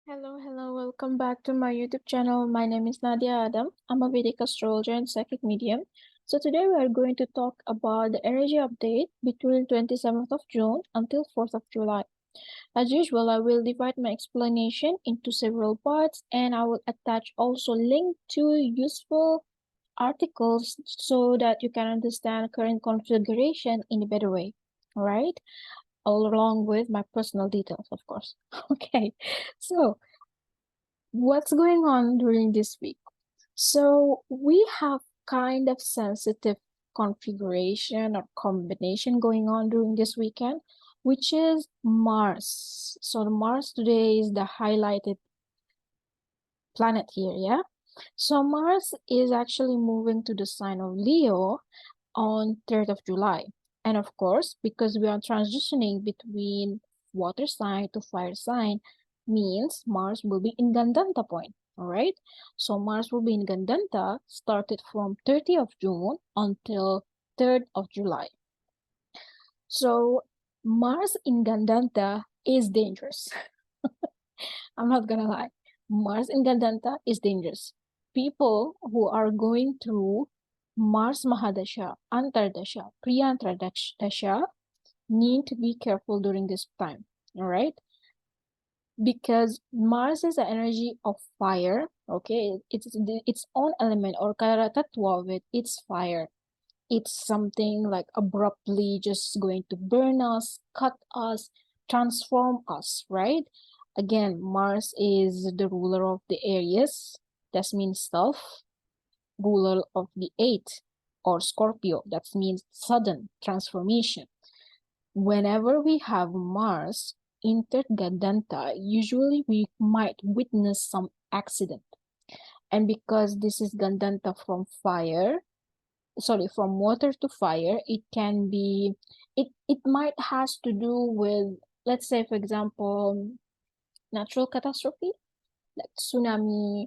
Hello, welcome back to my YouTube channel. My name is Nadia Adam. I'm a Vedic Astrologer and Psychic Medium. So today we are going to talk about the energy update between 27th of June until 4th of July. As usual, I will divide my explanation into several parts and I will attach also link to useful articles so that you can understand current configuration in a better way. All right? Along with my personal details, of course. Okay, so what's going on during this week? So we have kind of sensitive configuration or combination going on during this weekend, which is Mars. So Mars today is the highlighted planet here, yeah? So Mars is actually moving to the sign of Leo on 3rd of July. And of course, because we are transitioning between water sign to fire sign, means Mars will be in Gandanta point. All right. So Mars will be in Gandanta started from 30th of June until 3rd of July. So Mars in Gandanta is dangerous. I'm not gonna lie. Mars in Gandanta is dangerous. People who are going through Mars Mahadasha, Antardasha, Priyantardasha need to be careful during this time. All right? Because Mars is the energy of fire. Okay, it's its own element or Karatattva of it. It's fire. It's something like abruptly just going to burn us, cut us, transform us, right? Again, Mars is the ruler of the Aries. That means stuff. Ruler of the 8th or Scorpio. That means sudden transformation. Whenever we have Mars entered Gandanta, usually we might witness some accident. And because this is Gandanta from water to fire, it can be, it might has to do with, let's say, for example, natural catastrophe, like tsunami,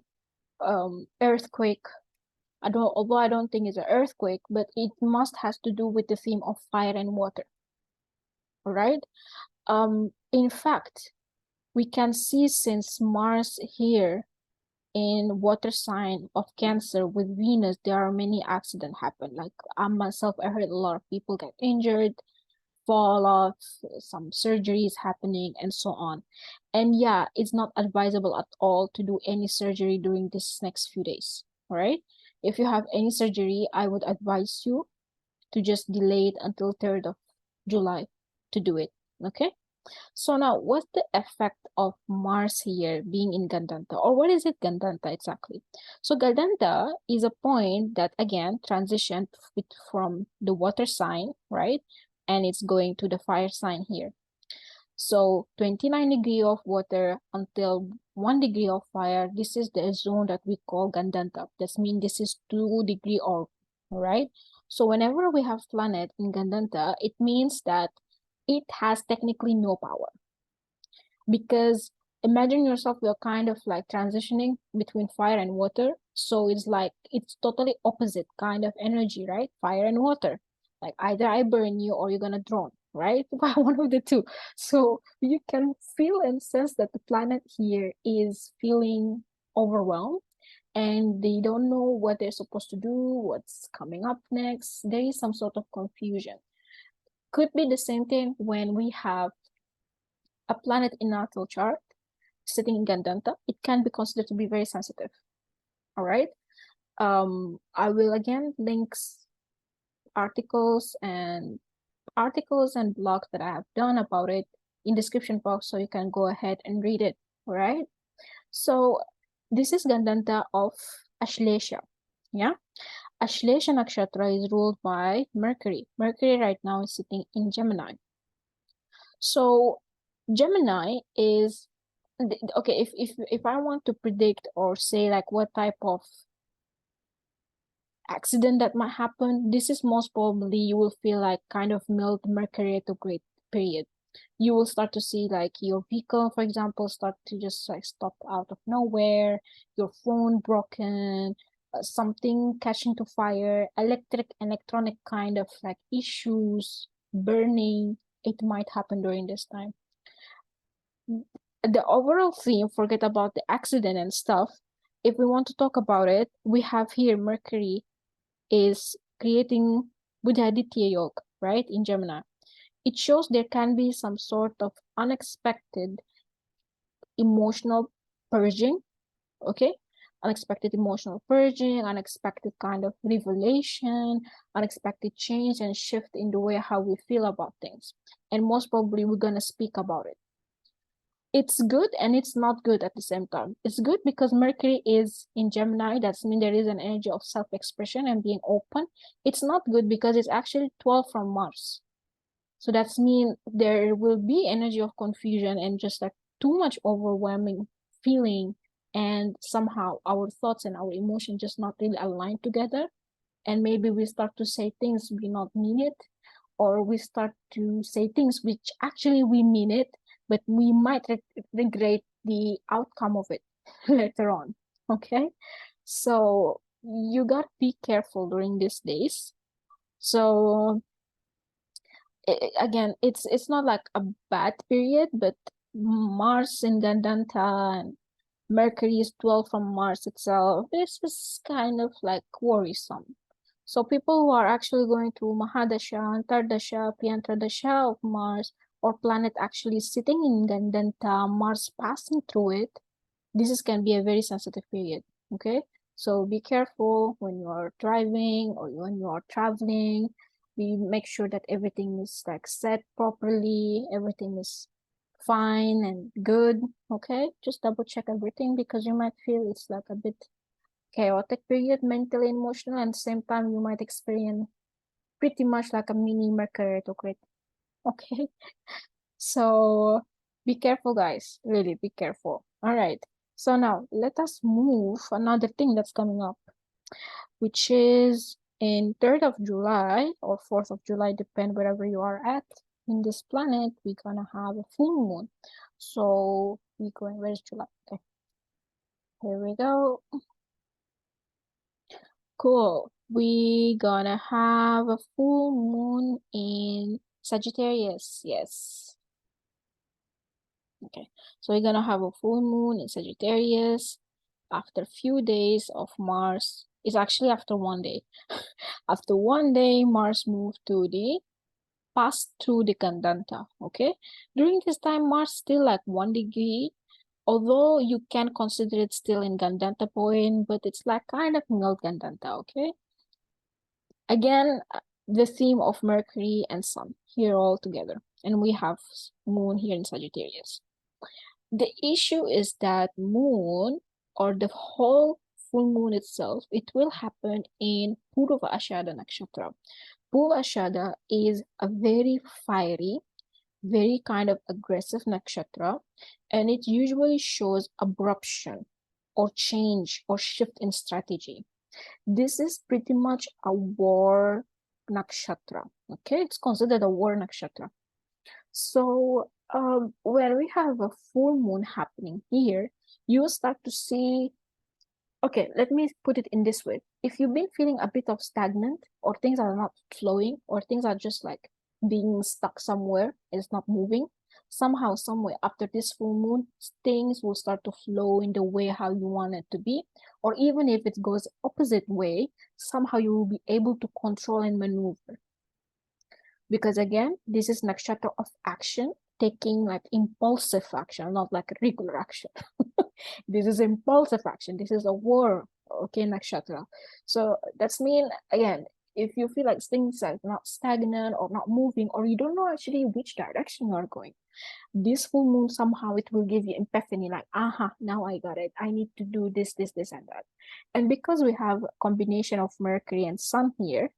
earthquake. Although I don't think it's an earthquake, but it must has to do with the theme of fire and water. All right. In fact, we can see since Mars here in water sign of Cancer with Venus, there are many accidents happen. Like I myself, I heard a lot of people get injured, fall off, some surgeries happening, and so on. And yeah, it's not advisable at all to do any surgery during this next few days. All right. If you have any surgery, I would advise you to just delay it until 3rd of July to do it. Okay. So now, what's the effect of Mars here being in Gandanta? Or what is it Gandanta exactly? So Gandanta is a point that, again, transitioned from the water sign, right? And it's going to the fire sign here. So 29 degree of water until 1 degree of fire. This is the zone that we call Gandanta. That means this is 2 degree orb, right? So whenever we have planet in Gandanta, it means that it has technically no power. Because imagine yourself, you're kind of like transitioning between fire and water. So it's like, it's totally opposite kind of energy, right? Fire and water. Like either I burn you or you're gonna drown, right? One of the two. So you can feel and sense that the planet here is feeling overwhelmed and they don't know what they're supposed to do, what's coming up next. There is some sort of confusion. Could be the same thing when we have a planet in natal chart sitting in Gandanta. It can be considered to be very sensitive. All right. I will again links articles and blogs that I have done about it in description box, so you can go ahead and read it. All right. So this is Gandanta of Ashlesha. Yeah. Ashlesha Nakshatra is ruled by Mercury. Mercury right now is sitting in Gemini. So Gemini is okay. If I want to predict or say like what type of accident that might happen, this is most probably you will feel like kind of mild Mercury retrograde period. You will start to see like your vehicle, for example, start to just like stop out of nowhere, your phone broken, something catching to fire, electronic kind of like issues, burning. It might happen during this time. the overall theme, forget about the accident and stuff. If we want to talk about it, we have here Mercury is creating Buddhaditya Yoga, right, in Gemini. It shows there can be some sort of unexpected emotional purging, okay? Unexpected emotional purging, unexpected kind of revelation, unexpected change and shift in the way how we feel about things. And most probably we're going to speak about it. It's good and it's not good at the same time. It's good because Mercury is in Gemini. That means there is an energy of self-expression and being open. It's not good because it's actually 12 from Mars. So that's mean there will be energy of confusion and just like too much overwhelming feeling, and somehow our thoughts and our emotions just not really aligned together. And maybe we start to say things we not mean it, or we start to say things which actually we mean it, but we might regret the outcome of it later on. Okay, so you gotta be careful during these days. So again, it's not like a bad period, but Mars in Gandanta and Mercury is 12 from Mars itself. This is kind of like worrisome. So people who are actually going through Mahadasha, Antardasha, Piantradasha of Mars, or planet actually sitting in Gandanta, Mars passing through it, this can be a very sensitive period, okay? So be careful when you are driving or when you are traveling. We make sure that everything is like set properly, everything is fine and good, okay? Just double check everything because you might feel it's like a bit chaotic period, mentally and emotional, and at the same time you might experience pretty much like a mini Mercury retrograde, okay? So be careful, guys, really be careful. All right, so now let us move another thing that's coming up, which is in 3rd of July or 4th of July, depend wherever you are at in this planet, we're gonna have a full moon. So we're going, where's July? Okay, here we go. Cool. We gonna have a full moon in Sagittarius. Yes. Okay. So we're gonna have a full moon in Sagittarius after a few days of Mars. It's actually after 1 day. After 1 day, Mars moved to the passed through the Gandanta. Okay. During this time, Mars still like 1 degree, although you can consider it still in Gandanta point, but it's like kind of null Gandanta. Okay. Again, the theme of Mercury and Sun here all together, and we have Moon here in Sagittarius. The issue is that Moon, or the whole full moon itself, it will happen in Purva Ashada Nakshatra. Purva Ashada is a very fiery, very kind of aggressive nakshatra, and it usually shows abruption or change or shift in strategy. This is pretty much a war nakshatra. Okay, it's considered a war nakshatra. So when we have a full moon happening here, you start to see, okay, let me put it in this way. If you've been feeling a bit of stagnant, or things are not flowing, or things are just like being stuck somewhere, it's not moving, somehow, somewhere after this full moon, things will start to flow in the way how you want it to be. Or even if it goes opposite way, somehow you will be able to control and maneuver. Because again, this is nakshatra of action, taking like impulsive action, not like regular action. This is impulsive action. This is a war, okay, nakshatra. So that's mean, again, if you feel like things are not stagnant or not moving, or you don't know actually which direction you are going, this full moon somehow it will give you epiphany, like, aha, now I got it. I need to do this, this, this, and that. And because we have a combination of Mercury and Sun here,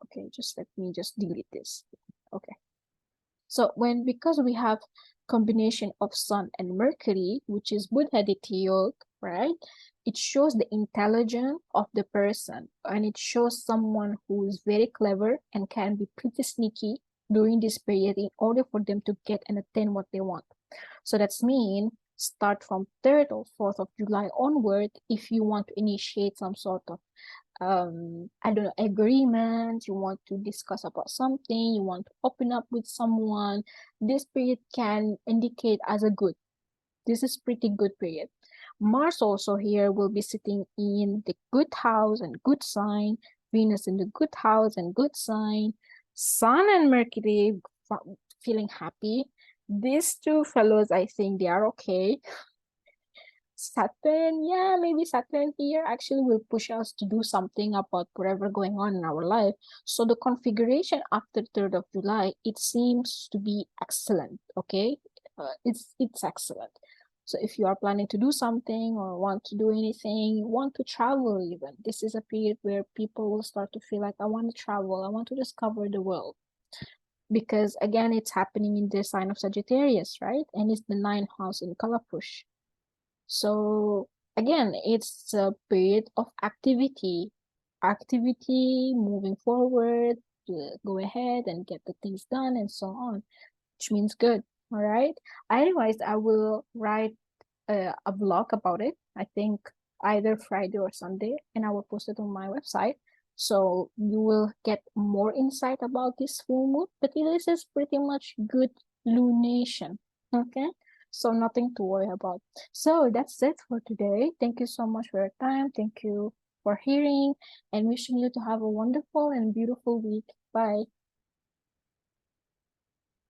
okay, just let me just delete this. Okay. So because we have combination of Sun and Mercury, which is Buddhaditya Yoga, right? It shows the intelligence of the person, and it shows someone who is very clever and can be pretty sneaky during this period in order for them to get and attain what they want. So that's mean start from 3rd or 4th of July onward, if you want to initiate some sort of I don't know, agreement, you want to discuss about something, you want to open up with someone, this period can indicate as a good. This is pretty good period. Mars also here will be sitting in the good house and good sign. Venus in the good house and good sign. Sun and Mercury feeling happy. These two fellows, I think they are okay. Saturn, yeah, maybe Saturn here actually will push us to do something about whatever going on in our life. So the configuration after 3rd of July, it seems to be excellent, okay? It's excellent. So if you are planning to do something or want to do anything, want to travel even, this is a period where people will start to feel like, I want to travel, I want to discover the world. Because again, it's happening in the sign of Sagittarius, right? And it's the 9th house in Kalapush. So again, it's a period of activity, moving forward, to go ahead and get the things done and so on, which means good. All right. Otherwise, I will write a blog about it. I think either Friday or Sunday, and I will post it on my website. So you will get more insight about this full moon. But this is pretty much good lunation. Okay. So nothing to worry about. So that's it for today. Thank you so much for your time. Thank you for hearing and wishing you to have a wonderful and beautiful week. Bye.